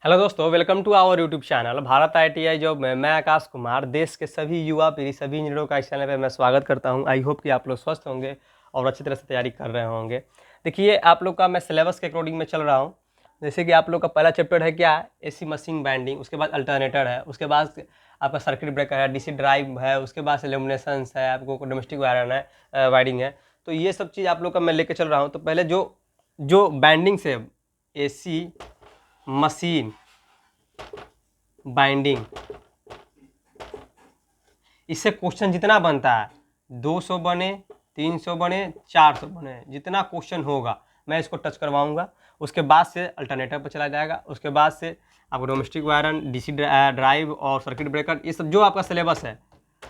Hello दोस्तों, welcome to our YouTube channel Bharat ITI job में मैं आकाश कुमार देश के सभी युवा पीढ़ी सभी इंजीनियरों का इस चैनल पे मैं स्वागत करता हूं। आई होप कि आप लोग स्वस्थ होंगे और अच्छी तरह से तैयारी कर रहे होंगे। देखिए, आप लोग का मैं सिलेबस के अकॉर्डिंग में चल रहा हूं। जैसे कि आप लोग का पहला चैप्टर है क्या, AC मशीन बाइंडिंग, उसके बाद अल्टरनेटर है, उसके बाद आपका सर्किट ब्रेकर है, DC ड्राइव है, उसके बाद इल्यूमिनेशंस है, आपको डोमेस्टिक वायरिंग है। तो ये सब चीज़ आप लोग का मैं लेके चल रहा हूँ। तो पहले जो जो बाइंडिंग से AC मशीन बाइंडिंग, इससे क्वेश्चन जितना बनता है 200 बने, 300 बने, 400 बने, जितना क्वेश्चन होगा मैं इसको टच करवाऊंगा। उसके बाद से अल्टरनेटर पर चला जाएगा, उसके बाद से आपको डोमेस्टिक वायरन, DC ड्राइव और सर्किट ब्रेकर, ये सब जो आपका सिलेबस है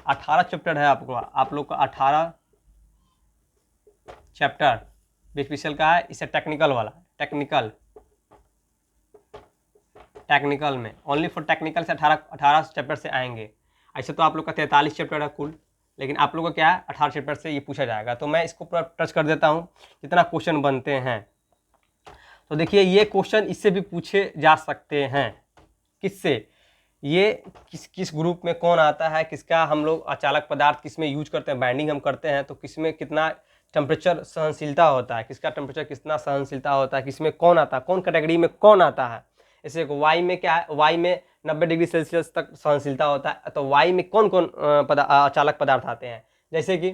18 चैप्टर है। आप लोग का 18 चैप्टर बीपीसीएल का है। इससे टेक्निकल वाला टेक्निकल में ओनली फॉर टेक्निकल से 18 चैप्टर से आएंगे। ऐसे तो आप लोग का 43 चैप्टर है कुल, लेकिन आप लोग का क्या है 18 चैप्टर से ये पूछा जाएगा। तो मैं इसको पूरा टच कर देता हूँ जितना क्वेश्चन बनते हैं। तो देखिए, ये क्वेश्चन इससे भी पूछे जा सकते हैं। किससे? ये किस ग्रुप में कौन आता है, किसका हम लोग अचालक पदार्थ किस में यूज करते हैं, बाइंडिंग हम करते हैं तो किस में कितना टेम्परेचर सहनशीलता होता है, किसका टेम्परेचर कितना सहनशीलता होता है, किस में कौन आता है, कौन कैटेगरी में कौन आता है। जैसे वाई में क्या है, वाई में 90 डिग्री सेल्सियस तक सहनशीलता होता है। तो वाई में कौन कौन अचालक पदार्थ आते हैं, जैसे कि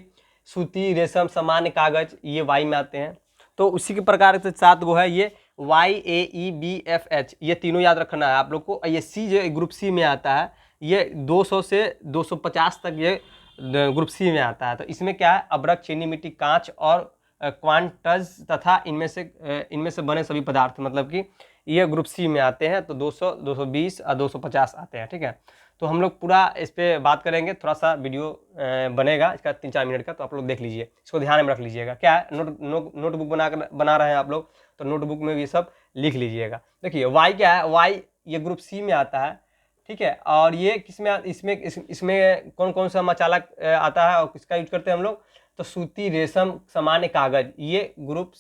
सूती, रेशम, सामान्य, कागज, ये वाई में आते हैं। तो उसी के प्रकार से 7 गो है, ये YAEBFH, ये तीनों याद रखना है आप लोग को। ये सी जो ग्रुप सी में आता है, ये 200 से 250 तक ये ग्रुप सी में आता है। तो इसमें क्या है, अब्रक, चीनी मिट्टी, कांच और क्वांटज तथा इनमें से बने सभी पदार्थ, मतलब कि ये ग्रुप सी में आते हैं। तो 200, 220 और 250 आते हैं। ठीक है, तो हम लोग पूरा इस पर बात करेंगे। थोड़ा सा वीडियो बनेगा इसका 3-4 मिनट का, तो आप लोग देख लीजिए, इसको ध्यान में रख लीजिएगा। क्या है, नोटबुक बना रहे हैं आप लोग, तो नोटबुक में भी सब लिख लीजिएगा। देखिए, वाई क्या है, वाई ये ग्रुप सी में आता है। ठीक है, और ये किसमें, इसमें कौन कौन सा मचालक आता है और किसका यूज करते हैं हम लोग, तो सूती, रेशम, सामान्य, कागज, ये ग्रुप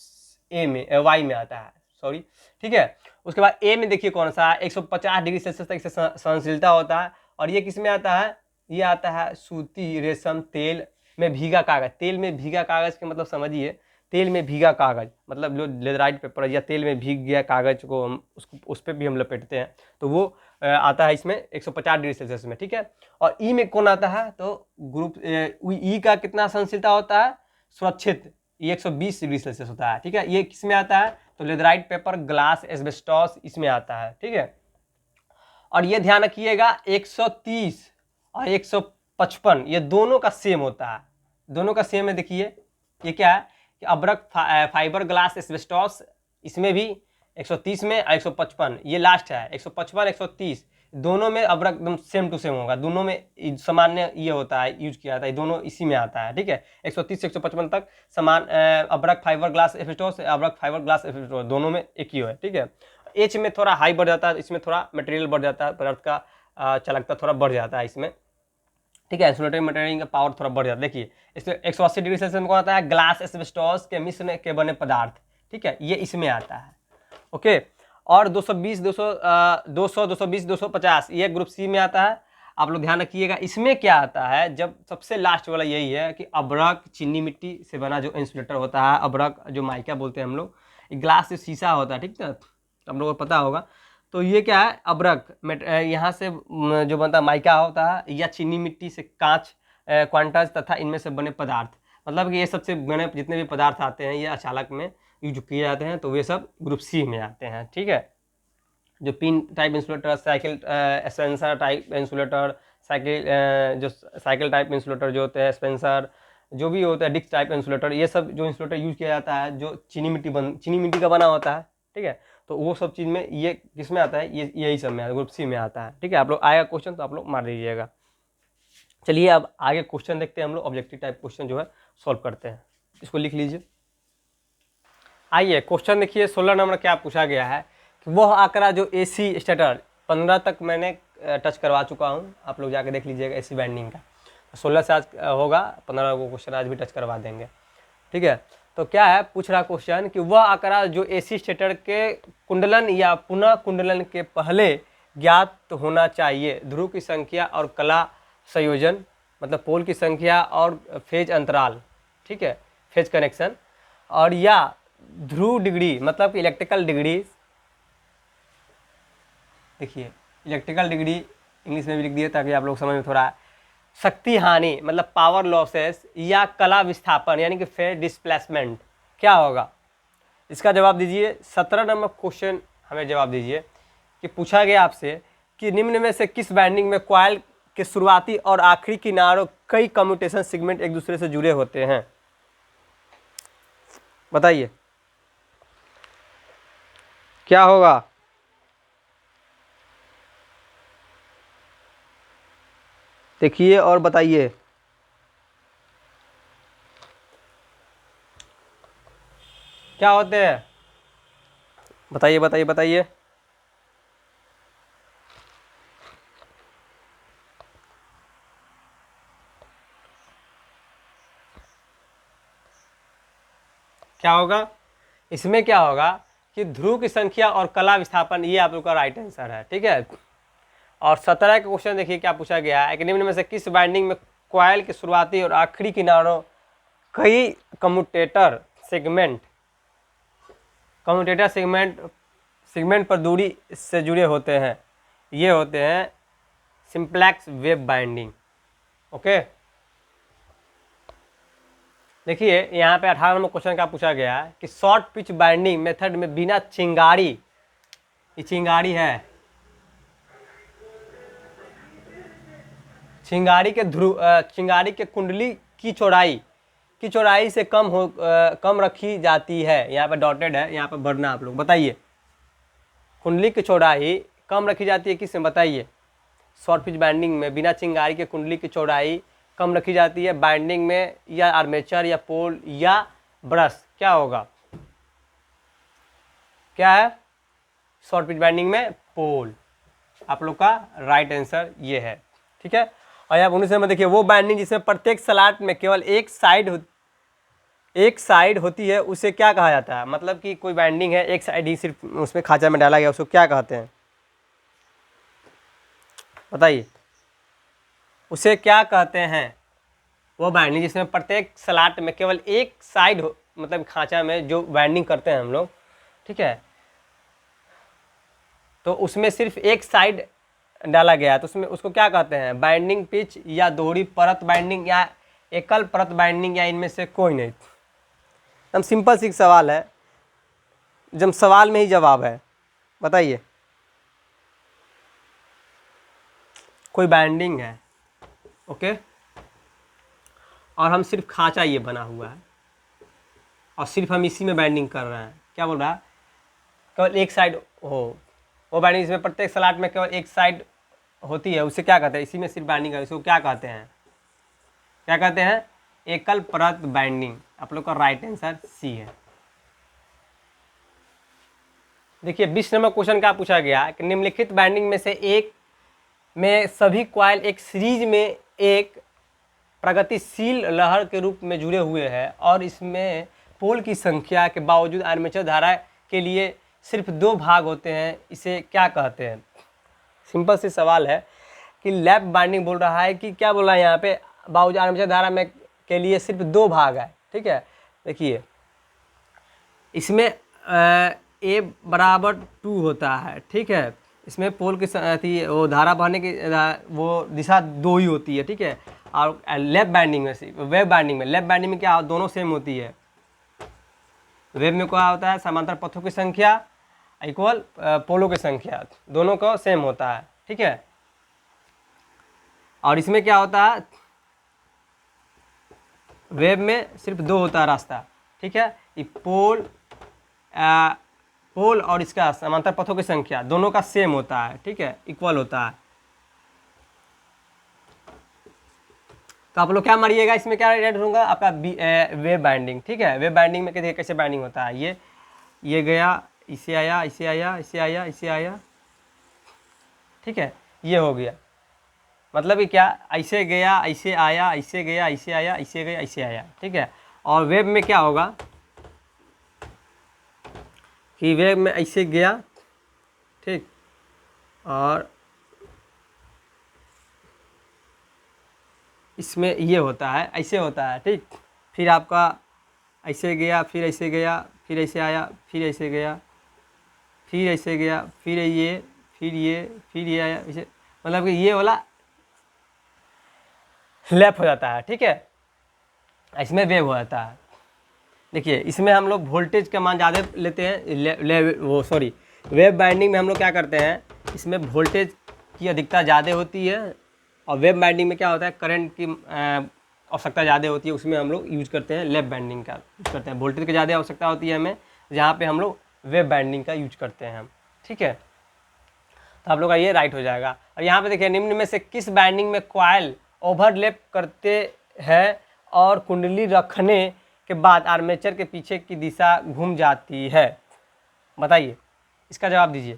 ए में वाई में आता है, सॉरी। ठीक है, उसके बाद ए में देखिए कौन सा है, 150 डिग्री सेल्सियस तक इससे सहनशीलता होता है। और ये किस में आता है, ये आता है सूती, रेशम, तेल में भीगा कागज। तेल में भीगा कागज के मतलब समझिए, तेल में भीगा कागज मतलब जो लेदराइट पेपर या तेल में भीग गया कागज को हम उस पर भी हम लपेटते हैं, तो वो आता है इसमें 150 डिग्री सेल्सियस में। ठीक है, और ई में कौन आता है, तो ग्रुप ई का कितना सहनशीलता होता है, सुरक्षित, ये 120 डिग्री सेल्सियस होता है। ठीक है, ये किस में आता है, तो लेदराइट पेपर, ग्लास, एस्बेस्टॉस, इसमें आता है। ठीक है, और ये ध्यान रखिएगा 130 और 155 ये दोनों का सेम होता है, दोनों का सेम है। देखिए ये क्या है कि अब्रक, फाइबर ग्लास, एस्बेस्टॉस, इसमें भी 130 में और 155 ये लास्ट है, 155 130 दोनों में अब्रक एकदम सेम टू सेम होगा। दोनों में सामान्य ये होता है, यूज किया जाता है, दोनों इसी में आता है। ठीक है, 130 से 155 तक समान अब्रक, फाइबर ग्लास, एस्बेस्टॉस, अब्रक, फाइबर ग्लास, एस्बेस्टॉस दोनों में एक ही है। ठीक है, एच में थोड़ा हाई बढ़ जाता है, इसमें थोड़ा मटेरियल बढ़ जाता है, पदार्थ का चालकता थोड़ा बढ़ जाता है इसमें। ठीक है, इंसुलेटिंग मटेरियल का पावर थोड़ा बढ़ जाता है। देखिए, इसमें 180 डिग्री सेल्सियस में कौन आता है, ग्लास, एस्बेस्टॉस के मिश्रण के बने पदार्थ। ठीक है, ये इसमें आता है। ओके, और 220, 220, 250 ये ग्रुप सी में आता है। आप लोग ध्यान रखिएगा, इसमें क्या आता है, जब सबसे लास्ट वाला यही है कि अब्रक, चीनी मिट्टी से बना जो इंसुलेटर होता है, अब्रक जो माइका बोलते हैं हम लोग, ग्लास से शीशा होता है। ठीक है, हम लोगों को पता होगा। तो ये क्या है, अब्रक यहाँ से जो बनता है माइका होता है, या चीनी मिट्टी से कांच, क्वांटज तथा इनमें से बने पदार्थ, मतलब कि ये सबसे बने जितने भी पदार्थ आते हैं ये अचालक में यूज किए जाते हैं, तो वे सब ग्रुप सी में आते हैं। ठीक है, जो pin type insulator, cycle Spencer type insulator, जो साइकिल टाइप इंसुलेटर जो होते हैं, स्पेंसर जो भी होता है, डिस्क टाइप इंसुलेटर, ये सब जो इंसुलेटर यूज किया जाता है जो चीनी मिट्टी का बना होता है। ठीक है, तो वो सब चीज़ में ये किस में आता है, ये यही सब में ग्रुप सी में आता है। ठीक है, आप लोग आएगा क्वेश्चन तो आप लोग मार दीजिएगा। चलिए अब आगे क्वेश्चन देखते हैं हम लोग, ऑब्जेक्टिव टाइप क्वेश्चन जो है सॉल्व करते हैं। इसको लिख लीजिए। आइए क्वेश्चन देखिए, 16 नंबर क्या पूछा गया है कि वह आंकड़ा जो AC स्टेटर 15 तक मैंने टच करवा चुका हूँ, आप लोग जाके देख लीजिएगा AC बाइंडिंग का। 16 से आज होगा, 15 को क्वेश्चन आज भी टच करवा देंगे। ठीक है, तो क्या है पूछ रहा क्वेश्चन कि वह आंकड़ा जो एसी स्टेटर के कुंडलन या पुनः कुंडलन के पहले ज्ञात होना चाहिए, ध्रुव की संख्या और कला संयोजन, मतलब पोल की संख्या और फेज अंतराल, ठीक है, फेज कनेक्शन, और या ध्रुव डिग्री मतलब इलेक्ट्रिकल डिग्री, देखिए इलेक्ट्रिकल डिग्री इंग्लिश में भी लिख दिए ताकि आप लोग समझ में थोड़ा, शक्ति हानि मतलब पावर लॉसेस, या कला विस्थापन यानी कि फेज डिस्प्लेसमेंट। क्या होगा इसका जवाब दीजिए। 17 नंबर क्वेश्चन हमें जवाब दीजिए कि पूछा गया आपसे कि निम्न में से किस बाइंडिंग में कॉइल के शुरुआती और आखिरी किनारों कई कम्यूटेशन सेगमेंट एक दूसरे से जुड़े होते हैं, बताइए क्या होगा। देखिए और बताइए। क्या होते हैं बताइए बताइए बताइए। क्या होगा इसमें, क्या होगा कि ध्रुव की संख्या और कला विस्थापन, ये आप लोग का राइट आंसर है, ठीक है। और 17 का क्वेश्चन देखिए क्या पूछा गया है कि निम्न में से किस बाइंडिंग में कॉइल के शुरुआती और आखिरी किनारों कई कम्यूटेटर सेगमेंट पर दूरी से जुड़े होते हैं, ये होते हैं सिंप्लेक्स वेब बाइंडिंग। ओके, देखिए यहाँ पे 18 नंबर क्वेश्चन का पूछा गया है कि शॉर्ट पिच बाइंडिंग मेथड में बिना चिंगारी, ये चिंगारी है, चिंगारी के कुंडली की चौड़ाई से कम रखी जाती है। यहाँ पे डॉटेड है, यहाँ पे भरना आप लोग, बताइए कुंडली की चौड़ाई कम रखी जाती है किसमें, बताइए। शॉर्ट पिच बाइंडिंग में बिना चिंगारी के कुंडली की चौड़ाई कम रखी जाती है बाइंडिंग में, या आर्मेचर या पोल या ब्रश। क्या होगा, क्या है शॉर्ट पिच बाइंडिंग में पोल, आप लोग का राइट आंसर ये है, ठीक है। और यहाँ 19 में देखिए वो बाइंडिंग जिसमें प्रत्येक स्लॉट में केवल एक साइड होती है उसे क्या कहा जाता है। मतलब कि कोई बाइंडिंग है एक साइड ही सिर्फ उसमें खांचा में डाला गया, उसको क्या कहते हैं बताइए, उसे क्या कहते हैं। वो बाइंडिंग जिसमें प्रत्येक स्लॉट में केवल एक साइड हो, मतलब खांचा में जो बाइंडिंग करते हैं हम लोग, ठीक है, तो उसमें सिर्फ एक साइड डाला गया है तो उसमें उसको क्या कहते हैं, बाइंडिंग पिच या दोहरी परत बाइंडिंग या एकल परत बाइंडिंग, या इनमें से कोई नहीं। एकदम सिंपल सी सवाल है, जब सवाल में ही जवाब है, बताइए। कोई बाइंडिंग है, ओके, और हम सिर्फ खांचा ये बना हुआ है और सिर्फ हम इसी में बाइंडिंग कर रहे हैं। क्या बोल रहा है, केवल एक साइड हो, वो बाइंडिंग इसमें प्रत्येक स्लॉट में केवल एक साइड होती है, उसे क्या कहते हैं, इसी में सिर्फ बाइंडिंग है, उसको क्या कहते हैं, क्या कहते हैं, एकल परत बाइंडिंग। आप लोग का राइट आंसर सी है। देखिए 20 नंबर क्वेश्चन क्या पूछा गया कि निम्नलिखित बाइंडिंग में से एक में सभी कॉइल एक सीरीज में एक प्रगतिशील लहर के रूप में जुड़े हुए हैं और इसमें पोल की संख्या के बावजूद आर्मेचर धारा के लिए सिर्फ 2 भाग होते हैं, इसे क्या कहते हैं। सिंपल सी सवाल है कि लैप बाइंडिंग बोल रहा है कि क्या बोल रहा है यहाँ पे, बावजूद आर्मेचर धारा में के लिए सिर्फ 2 भाग है, ठीक है। देखिए इसमें ए बराबर 2 होता है, ठीक है, इसमें पोल की वो धारा बहने की वो दिशा 2 ही होती है, ठीक है। और लेफ्ट बाइंडिंग में वेब बाइंडिंग में, लेफ्ट बाइंडिंग में क्या दोनों सेम होती है। वेब में क्या होता है, समांतर पथों की संख्या इक्वल पोलों की संख्या, दोनों का सेम होता है, ठीक है। और इसमें क्या होता है, वेब में सिर्फ 2 होता है रास्ता, ठीक है। ये पोल और इसका समांतर पथों की संख्या दोनों का सेम होता है, ठीक है, इक्वल होता है। तो आप लोग क्या मारिएगा, इसमें क्या रेड होगा आपका वेब बाइंडिंग, ठीक है। वेब बाइंडिंग में कैसे बाइंडिंग होता है, ये गया, इसे आया, इसे आया, इसे आया, इसे आया, ठीक है, ये हो गया। मतलब कि क्या, ऐसे गया, ऐसे आया, ऐसे गया, ऐसे आया, ऐसे गया, ऐसे आया, ठीक है। और वेब में क्या होगा, कि वेव में ऐसे गया, ठीक, और इसमें ये होता है, ऐसे होता है, ठीक। फिर आपका ऐसे गया, फिर ऐसे गया, फिर ऐसे आया, फिर ऐसे गया, फिर ऐसे गया, फिर ये, फिर ये, फिर ये आया, ऐसे, मतलब कि ये वाला लैप हो जाता है, ठीक है। इसमें वेव हो जाता है। देखिए इसमें हम लोग वोल्टेज का मान ज़्यादा लेते हैं, वेव बाइंडिंग में हम लोग क्या करते हैं, इसमें वोल्टेज की अधिकता ज़्यादा होती है, और वेव बाइंडिंग में क्या होता है, करंट की आवश्यकता ज़्यादा होती है, उसमें हम लोग यूज करते हैं लैप बाइंडिंग का यूज करते हैं। वोल्टेज की ज़्यादा आवश्यकता होती है हमें, जहाँ पे हम लोग वेव बाइंडिंग का यूज करते हैं हम, ठीक है। तो आप लोग का ये राइट हो जाएगा। और यहाँ पे देखिए, निम्न में से किस बाइंडिंग में कॉइल ओवरलैप करते हैं और कुंडली रखने के बाद आर्मेचर के पीछे की दिशा घूम जाती है, बताइए, इसका जवाब दीजिए,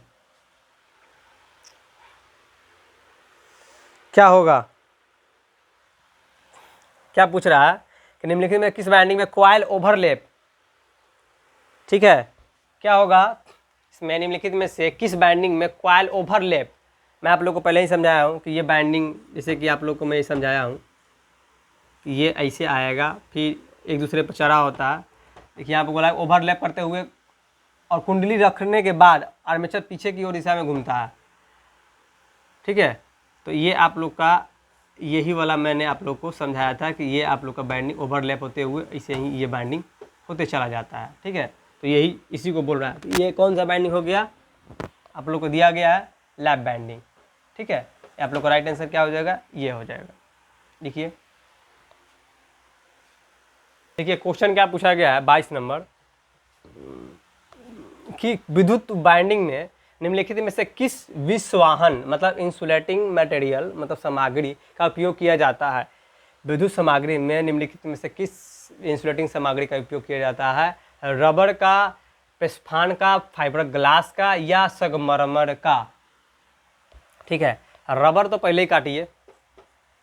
क्या होगा। क्या पूछ रहा है कि निम्नलिखित में किस बाइंडिंग में कॉइल ओवरलैप, ठीक है, क्या होगा इसमें, निम्नलिखित में से किस बाइंडिंग में कॉइल ओवरलैप। मैं आप लोग को पहले ही समझाया हूँ कि ये बाइंडिंग, जैसे कि आप लोग को मैं समझाया हूँ कि ये ऐसे आएगा, फिर एक दूसरे पर चढ़ा होता है। देखिए यहाँ पर बोला ओवरलैप करते हुए और कुंडली रखने के बाद आर्मेचर पीछे की ओर दिशा में घूमता है, ठीक है। तो ये आप लोग का यही वाला मैंने आप लोग को समझाया था कि ये आप लोग का बाइंडिंग ओवरलैप होते हुए ऐसे ही ये बाइंडिंग होते चला जाता है, ठीक है। तो यही इसी को बोल रहा है। तो ये कौन सा बाइंडिंग हो गया, आप लोग को दिया गया है लैप बाइंडिंग, ठीक है। आप लोग का राइट आंसर क्या हो जाएगा, ये हो जाएगा। देखिए क्वेश्चन क्या पूछा गया है 22 नंबर, कि विद्युत बाइंडिंग में निम्नलिखित में से किस विसवाहन मतलब इंसुलेटिंग मटेरियल मतलब सामग्री का उपयोग किया जाता है। विद्युत सामग्री में निम्नलिखित में से किस इंसुलेटिंग सामग्री का उपयोग किया जाता है, रबर का, पेस्फान का, फाइबर ग्लास का या संगमरमर का, ठीक है। रबर तो पहले ही काटिए,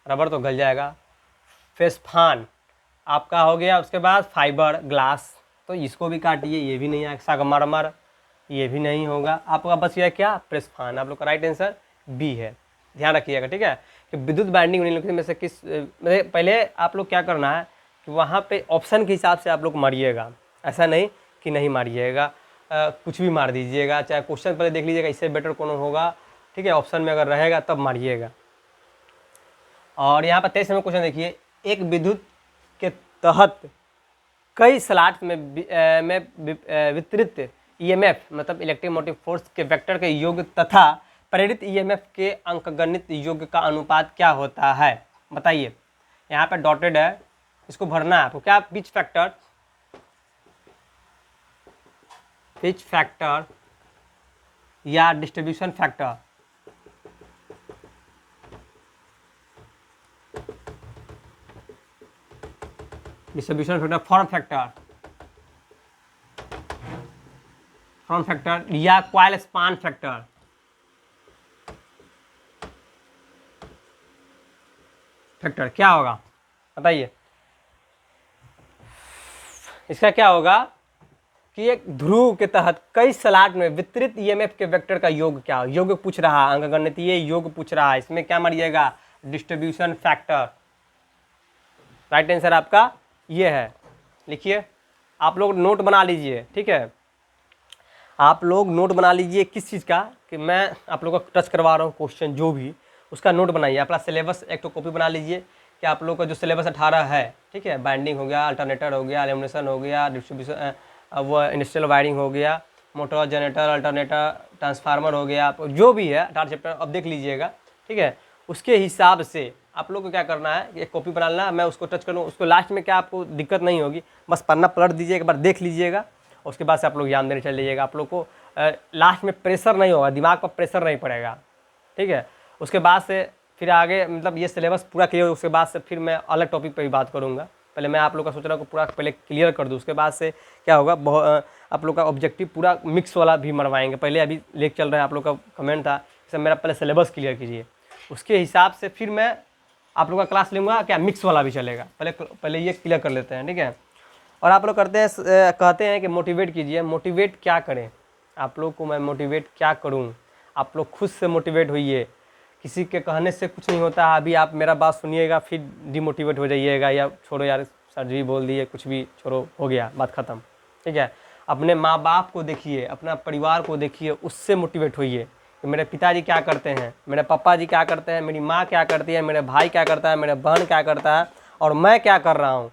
रबर तो गल जाएगा, पेस्फान आपका हो गया, उसके बाद फाइबर ग्लास तो इसको भी काटिए, ये भी नहीं आएगा, संगमरमर ये भी नहीं होगा, आपका बच गया क्या, पेस्फान। आप लोग का राइट आंसर बी है, ध्यान रखिएगा, ठीक है। कि विद्युत बाइंडिंग में से किस, मतलब पहले आप लोग क्या करना है कि वहाँ पे ऑप्शन के हिसाब से आप लोग मारिएगा, ऐसा नहीं कि नहीं मारिएगा, कुछ भी मार दीजिएगा, चाहे क्वेश्चन पहले देख लीजिएगा इससे बेटर कौन होगा, ठीक है। ऑप्शन में अगर रहेगा तब मारिएगा। और यहाँ पर 23 नंबर क्वेश्चन देखिए, एक विद्युत के तहत कई स्लॉट में वितरित ईएमएफ मतलब इलेक्ट्रिक मोटिव फोर्स के वेक्टर के योग तथा प्रेरित ईएमएफ के अंकगणित योग का अनुपात क्या होता है, बताइए। यहाँ पे डॉटेड है, इसको भरना है आपको। क्या, पिच फैक्टर या डिस्ट्रीब्यूशन फैक्टर, फॉर्म फैक्टर या कॉइल स्पान फैक्टर, क्या होगा बताइए। इसका क्या होगा कि एक ध्रुव के तहत कई स्लॉट में वितरित ईएमएफ के वेक्टर का योग क्या, योग पूछ रहा है, अंकगणितीय योग पूछ रहा है, इसमें क्या मारिएगा, डिस्ट्रीब्यूशन फैक्टर। राइट आंसर आपका ये है, लिखिए। आप लोग नोट बना लीजिए, ठीक है। आप लोग नोट बना लीजिए किस चीज़ का, कि मैं आप लोगों को टच करवा रहा हूँ क्वेश्चन जो भी, उसका नोट बनाइए। अपना सिलेबस एक तो कॉपी बना लीजिए कि आप लोग का जो सिलेबस 18 है, ठीक है, बाइंडिंग हो गया, अल्टरनेटर हो गया, लेमिनेशन हो गया, डिस्ट्रीब्यूशन वो इंडस्ट्रियल वायरिंग हो गया, मोटर, जनरेटर, अल्टरनेटर, ट्रांसफार्मर हो गया, जो भी है 18 चैप्टर अब देख लीजिएगा, ठीक है। उसके हिसाब से आप लोग को क्या करना है, एक कॉपी बना लेना, मैं उसको टच करूँ, उसको लास्ट में क्या आपको दिक्कत नहीं होगी, बस पन्ना पलट दीजिए, एक बार देख लीजिएगा, उसके बाद से आप लोग एग्जाम देने चल जाइएगा। आप लोग को लास्ट में प्रेशर नहीं होगा, दिमाग पर प्रेशर नहीं पड़ेगा, ठीक है। उसके बाद से फिर आगे मतलब ये सिलेबस पूरा क्लियर, उसके बाद से फिर मैं अलग टॉपिक पे भी बात करूँगा। पहले मैं आप लोग का सोच रहा हूँ पूरा पहले क्लियर कर दूँ, उसके बाद से क्या होगा, आप लोग का ऑब्जेक्टिव पूरा मिक्स वाला भी मरवाएंगे। पहले अभी लेक चल रहा है, आप लोग का कमेंट था सर मेरा पहले सिलेबस क्लियर कीजिए, उसके हिसाब से फिर मैं आप लोग का क्लास लूँगा, क्या मिक्स वाला भी चलेगा, पहले ये क्लियर कर लेते हैं, ठीक है। और आप लोग कहते हैं कि मोटिवेट कीजिए, मोटिवेट क्या करें, आप लोग को मैं मोटिवेट क्या करूं, आप लोग खुद से मोटिवेट होइए, किसी के कहने से कुछ नहीं होता है। अभी आप मेरा बात सुनिएगा फिर डिमोटिवेट हो जाइएगा या छोड़ो यार सर जी बोल दिए कुछ भी, छोड़ो हो गया बात ख़त्म, ठीक है। अपने माँ बाप को देखिए, अपना परिवार को देखिए, उससे मोटिवेट होइए कि मेरे पिताजी क्या करते हैं, मेरे पापा जी क्या करते हैं, मेरी माँ क्या करती है, मेरे भाई क्या करता है, मेरे बहन क्या करता है और मैं क्या कर रहा हूँ,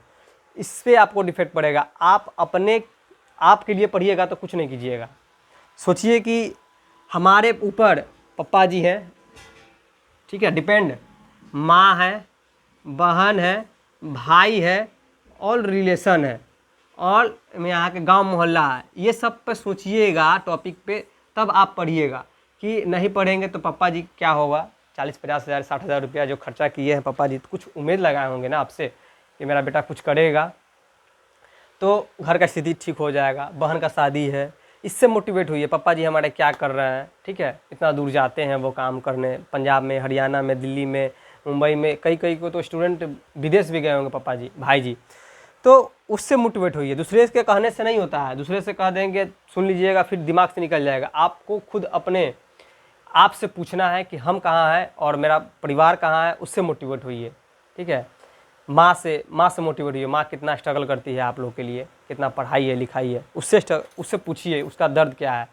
इस पर आपको डिफेक्ट पड़ेगा। आप अपने आप के लिए पढ़िएगा तो कुछ नहीं कीजिएगा। सोचिए कि हमारे ऊपर पापा जी हैं, ठीक है, डिपेंड, माँ है, बहन है, भाई है और रिलेशन है और यहाँ के गांव मोहल्ला है, ये सब पे सोचिएगा टॉपिक पे, तब आप पढ़िएगा। कि नहीं पढ़ेंगे तो पापा जी क्या होगा, 40-50 हज़ार 60 हज़ार रुपया जो खर्चा किए हैं पापा जी, तो कुछ उम्मीद लगाए होंगे ना आपसे कि मेरा बेटा कुछ करेगा तो घर का स्थिति ठीक हो जाएगा, बहन का शादी है, इससे मोटिवेट हुई है पापा जी हमारे क्या कर रहे हैं, ठीक है। इतना दूर जाते हैं वो काम करने, पंजाब में, हरियाणा में, दिल्ली में, मुंबई में, कई कई को तो स्टूडेंट विदेश भी गए होंगे पापा जी, भाई जी, तो उससे मोटिवेट हुई है। दूसरे के कहने से नहीं होता है, दूसरे से कह देंगे सुन लीजिएगा फिर दिमाग से निकल जाएगा। आपको खुद अपने आप से पूछना है कि हम कहाँ हैं और मेरा परिवार कहाँ है, उससे मोटिवेट हुई है, ठीक है। माँ से मोटिवेट हुई, माँ कितना स्ट्रगल करती है आप लोग के लिए, कितना पढ़ाई है लिखाई है, उससे पूछिए उसका दर्द क्या है,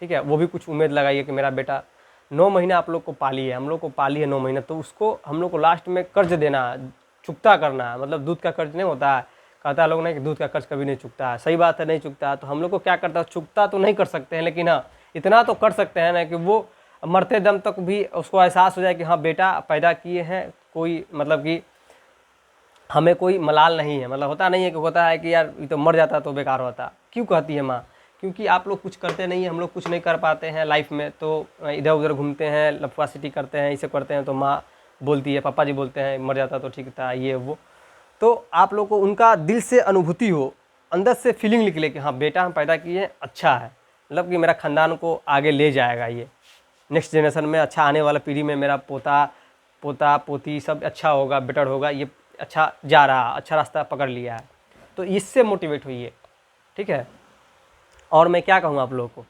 ठीक है। वो भी कुछ उम्मीद लगाइए कि मेरा बेटा 9 महीना आप लोग को पाली है, हम लोग को पाली है 9 महीना, तो उसको हम लोग को लास्ट में कर्ज देना है, चुकता करना है। मतलब दूध का कर्ज नहीं होता है, कहता है लोग ना कि दूध का कर्ज कभी नहीं चुकता है, सही बात है नहीं चुकता है। तो हम लोग को क्या करता है, चुकता तो नहीं कर सकते हैं लेकिन हाँ इतना तो कर सकते हैं ना कि वो मरते दम तक भी उसको एहसास हो जाए कि हाँ बेटा पैदा किए हैं, कोई मतलब कि हमें कोई मलाल नहीं है। मतलब होता नहीं है कि होता है कि यार ये तो मर जाता तो बेकार होता। क्यों कहती है माँ, क्योंकि आप लोग कुछ करते नहीं हैं, हम लोग कुछ नहीं कर पाते हैं लाइफ में, तो इधर उधर घूमते हैं, लफुआसिटी करते हैं, इसे करते हैं, तो माँ बोलती है, पापा जी बोलते हैं मर जाता तो ठीक था ये वो। तो आप लोग को उनका दिल से अनुभूति हो, अंदर से फीलिंग निकले कि हाँ बेटा हम पैदा किए अच्छा है, मतलब कि मेरा ख़ानदान को आगे ले जाएगा, ये नेक्स्ट जनरेशन में अच्छा आने वाला पीढ़ी में मेरा पोता पोती सब अच्छा होगा, बेटर होगा, ये अच्छा जा रहा, अच्छा रास्ता पकड़ लिया है, तो इससे मोटिवेट हुई है, ठीक है। और मैं क्या कहूँ आप लोगों को,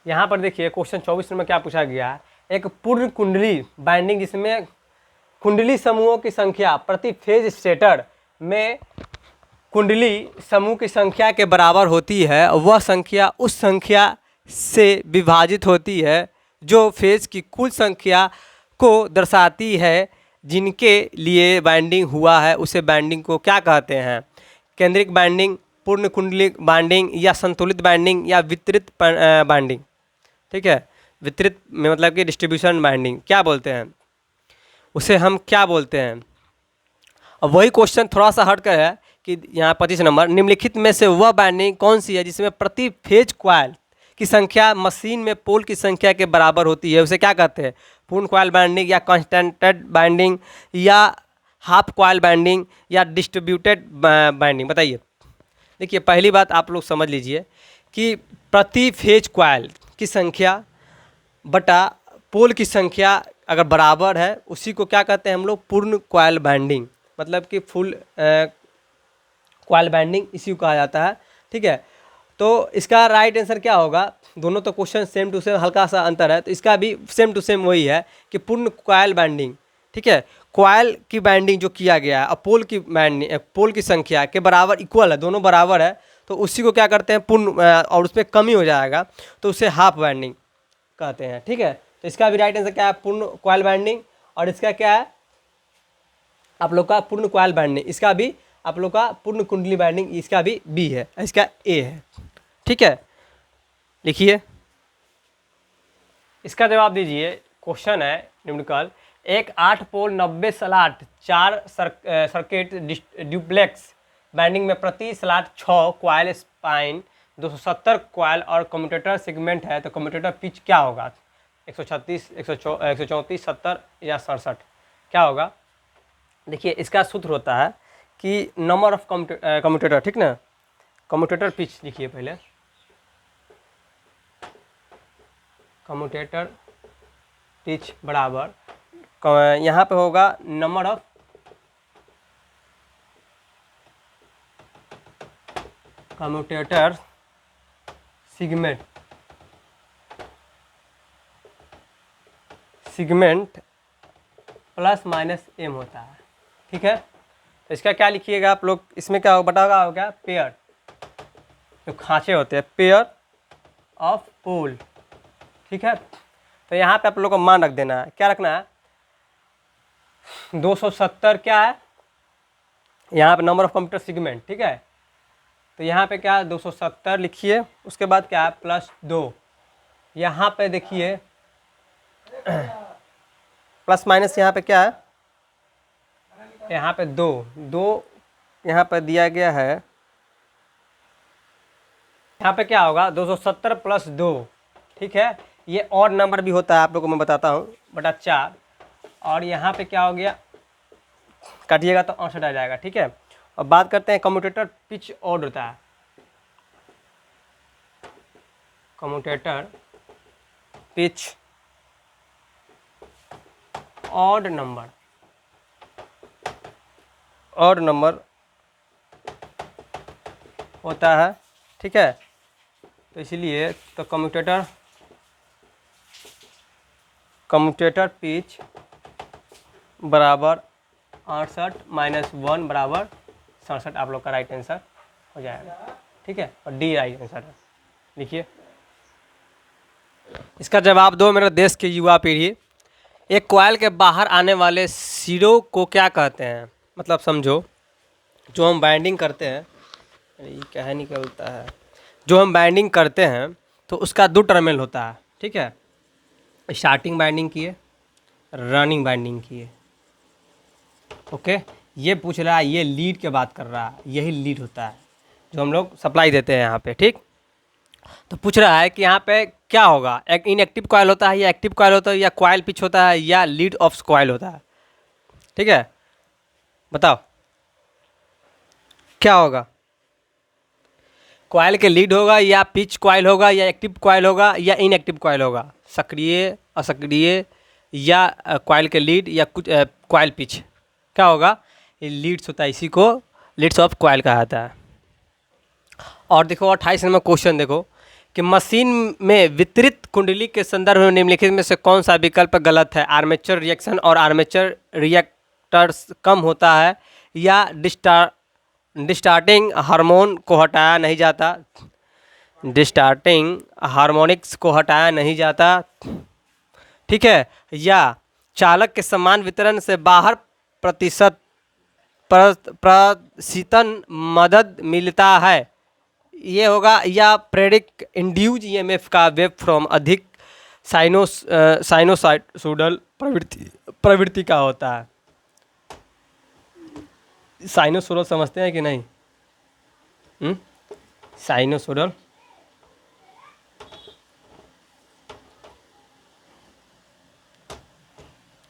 यहाँ पर देखिए क्वेश्चन 24 में क्या पूछा गया है, एक पूर्ण कुंडली बाइंडिंग जिसमें कुंडली समूहों की संख्या प्रति फेज स्टेटर में कुंडली समूह की संख्या के बराबर होती है, वह संख्या उस संख्या से विभाजित होती है जो फेज की कुल संख्या को दर्शाती है जिनके लिए बाइंडिंग हुआ है, उसे बाइंडिंग को क्या कहते हैं, केंद्रिक बाइंडिंग, पूर्ण कुंडली बाइंडिंग या संतुलित बाइंडिंग या वितरित बाइंडिंग, ठीक है। वितरित में मतलब कि डिस्ट्रीब्यूशन बाइंडिंग क्या बोलते हैं, उसे हम क्या बोलते हैं। अब वही क्वेश्चन थोड़ा सा हट कर है कि यहाँ 25 नंबर, निम्नलिखित में से वह बाइंडिंग कौन सी है जिसमें प्रति फेज क्वाइल की संख्या मशीन में पोल की संख्या के बराबर होती है, उसे क्या कहते हैं, पूर्ण क्वाइल बाइंडिंग या कॉन्स्टेंटेड बाइंडिंग या हाफ क्वाइल बाइंडिंग या डिस्ट्रीब्यूटेड बाइंडिंग, बताइए। देखिए पहली बात आप लोग समझ लीजिए कि प्रति फेज क्वाइल की संख्या बटा पोल की संख्या अगर बराबर है उसी को क्या कहते हैं हम लोग, पूर्ण क्वाइल बाइंडिंग, मतलब कि फुल क्वाइल बाइंडिंग इसी को कहा जाता है, ठीक है। तो इसका राइट आंसर क्या होगा, दोनों तो क्वेश्चन सेम टू सेम, हल्का सा अंतर है, तो इसका भी सेम टू सेम वही है कि पूर्ण क्वाइल बाइंडिंग, ठीक है। क्वाइल की बाइंडिंग जो किया गया है और पोल की बाइंडिंग, पोल की संख्या के बराबर इक्वल है, दोनों बराबर है, तो उसी को क्या करते हैं पूर्ण, और उसमें कमी हो जाएगा तो उसे हाफ बाइंडिंग कहते हैं, ठीक है। तो इसका भी राइट आंसर क्या है, पूर्ण क्वाइल बाइंडिंग, और इसका क्या है आप लोग का पूर्ण क्वाइल बाइंडिंग, इसका भी आप लोग का पूर्ण कुंडली बाइंडिंग, इसका भी बी है, इसका ए है, ठीक है। लिखिए इसका जवाब दीजिए। क्वेश्चन है निम्नलिखित, एक 8 पोल 90 स्लॉट 4 सर्किट ड्यूप्लेक्स बाइंडिंग में प्रति स्लॉट 6 क्वाइल स्पाइन 270 क्वाइल और कम्यूटेटर सेगमेंट है, तो कम्यूटेटर पिच क्या होगा, 136 134 70 या 67 क्या होगा। देखिए इसका सूत्र होता है कि नंबर ऑफ कम्यूटेटर, ठीक ना, कम्यूटेटर पिच लिखिए पहले, कम्यूटेटर पिच बराबर यहाँ पे होगा number of commutator segment plus minus M होता है, ठीक है। तो इसका क्या लिखिएगा आप लोग, इसमें क्या बताओगा हो गया पेयर, जो खांचे होते हैं, पेयर ऑफ पोल, ठीक है। तो यहाँ पे आप लोग को मान रख देना है, क्या रखना है, 270 क्या है यहाँ पे नंबर ऑफ कंप्यूटर सेगमेंट, ठीक है। तो यहाँ पे क्या है 270 लिखिए, उसके बाद क्या है +2, यहाँ पे देखिए प्लस माइनस यहाँ पे क्या है, यहाँ पे 2 यहाँ पे दिया गया है, यहाँ पे क्या होगा 270 + 2, ठीक है। ये और नंबर भी होता है, आप लोगों को मैं बताता हूँ, बटा 4, और यहाँ पे क्या हो गया, काटिएगा तो 68 आ जाएगा, ठीक है। और बात करते हैं कम्यूटेटर पिच ऑड होता है, कम्यूटेटर पिच ऑड नंबर होता है, ठीक है। तो इसलिए तो कम्यूटेटर पिच बराबर 68 - 1 बराबर 67, आप लोग का राइट आंसर हो जाएगा, ठीक है। और डी राइट आंसर है, लिखिए। इसका जवाब दो मेरे देश के युवा पीढ़ी। एक कॉइल के बाहर आने वाले सिरों को क्या कहते हैं, मतलब समझो जो हम बाइंडिंग करते हैं, अरे ये क्या है निकलता है, जो हम बाइंडिंग करते हैं तो उसका 2 टर्मिनल होता है, ठीक है। स्टार्टिंग बाइंडिंग किए, रनिंग बाइंडिंग किए, ओके। ये पूछ रहा है, ये लीड की बात कर रहा है, यही लीड होता है जो हम लोग सप्लाई देते हैं यहाँ पे, ठीक। तो पूछ रहा है कि यहाँ पे क्या होगा, एक इनएक्टिव कॉइल होता है या एक्टिव कॉइल होता है या कॉइल पिच होता है या लीड ऑफ कॉइल होता है, ठीक है। बताओ क्या होगा, कॉइल के लीड होगा या पिच कॉइल होगा या एक्टिव कॉइल होगा या इनएक्टिव कॉइल होगा, सक्रिय असक्रिय या कॉइल के लीड या कुछ कॉइल पिच, क्या होगा, ये लीड्स होता है, इसी को लीड्स ऑफ कॉइल कहा जाता है। और देखो 28 नंबर क्वेश्चन देखो कि मशीन में वितरित कुंडली के संदर्भ में निम्नलिखित में से कौन सा विकल्प गलत है, आर्मेचर रिएक्शन और आर्मेचर रिएक्टर्स कम होता है या डिस्टार्टिंग हार्मोन को हटाया नहीं जाता, डिस्टार्टिंग हार्मोनिक्स को हटाया नहीं जाता, ठीक है, या चालक के समान वितरण से बाहर प्रशीतन मदद मिलता है, ये होगा, या प्रेडिक इंड्यूज ईएमएफ का वेव फ्रॉम अधिक साइनोसॉइडल प्रवृत्ति का होता है। साइनोसोडल समझते हैं कि नहीं, साइनोसोडल,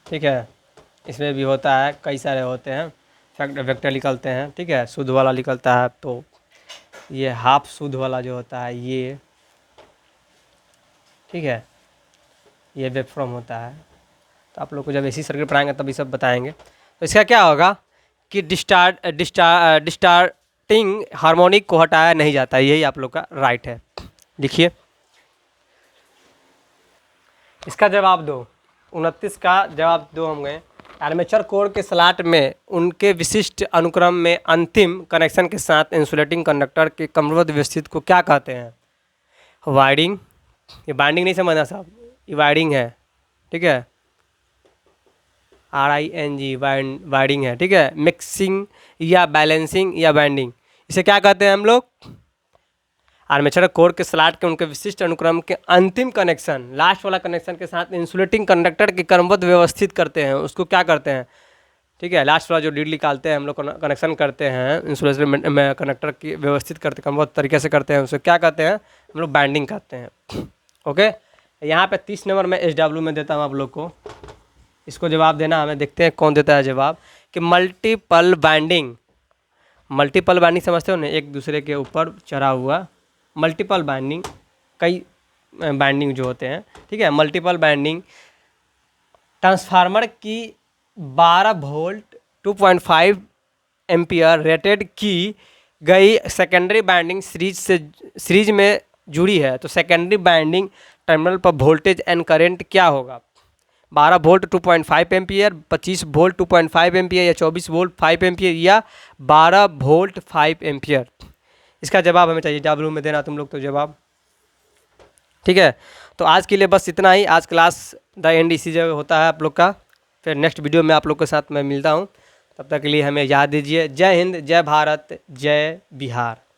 ठीक है, इसमें भी होता है, कई सारे होते हैं, वेक्टर निकलते हैं, ठीक है, शुद्ध वाला निकलता है, तो ये हाफ शुद्ध वाला जो होता है ये, ठीक है, ये वेव फॉर्म होता है। तो आप लोग को जब ऐसी सर्किट पढ़ाएंगे तभी सब बताएंगे। तो इसका क्या होगा कि डिस्टार्टिंग हार्मोनिक को हटाया नहीं जाता, यही आप लोग का राइट है, लिखिए। इसका जवाब दो, 29 का जवाब दो हम गए। आर्मेचर कोर के स्लॉट में उनके विशिष्ट अनुक्रम में अंतिम कनेक्शन के साथ इंसुलेटिंग कंडक्टर के क्रमबद्ध व्यवस्थित को क्या कहते हैं, वायरिंग, ये बाइंडिंग नहीं समझना साहब, ये वायरिंग है, ठीक है, RING वायरिंग है, ठीक है। मिक्सिंग या बैलेंसिंग या बाइंडिंग, इसे क्या कहते हैं हम लोग, आर्मेचर कोर के स्लॉट के उनके विशिष्ट अनुक्रम के अंतिम कनेक्शन, लास्ट वाला कनेक्शन के साथ इंसुलेटिंग कंडक्टर के क्रमबद्ध व्यवस्थित करते हैं, उसको क्या करते हैं, ठीक है। लास्ट वाला जो लीड निकालते हैं हम लोग कनेक्शन करते हैं, इंसुलेशन में कंडक्टर की व्यवस्थित करते क्रमबद्ध तरीके से करते हैं, उसे क्या कहते हैं हम लोग, बाइंडिंग कहते हैं, ओके। यहाँ पे 30 नंबर में SW में देता हूँ आप लोग को, इसको जवाब देना हमें, देखते हैं कौन देता है जवाब, कि मल्टीपल बाइंडिंग समझते हो ना, एक दूसरे के ऊपर चढ़ा हुआ, मल्टीपल बाइंडिंग, कई बाइंडिंग जो होते हैं, ठीक है। मल्टीपल बाइंडिंग ट्रांसफार्मर की 12 वोल्ट 2.5 एम्पियर रेटेड की गई सेकेंडरी बाइंडिंग सीरीज में जुड़ी है तो सेकेंडरी बाइंडिंग टर्मिनल पर वोल्टेज एंड करंट क्या होगा? 12 वोल्ट 2.5 एम्पियर, 25 वोल्ट 2.5 एम्पियर, या 24 वोल्ट 5 एम्पियर, या 12 वोल्ट 5 एम्पियर? इसका जवाब हमें चाहिए, जवाब रूम में देना तुम लोग तो जवाब। ठीक है, तो आज के लिए बस इतना ही। आज क्लास द एंड इसी जगह होता है आप लोग का। फिर नेक्स्ट वीडियो में आप लोग के साथ मैं मिलता हूँ। तब तक के लिए हमें याद दीजिए। जय हिंद, जय भारत, जय बिहार।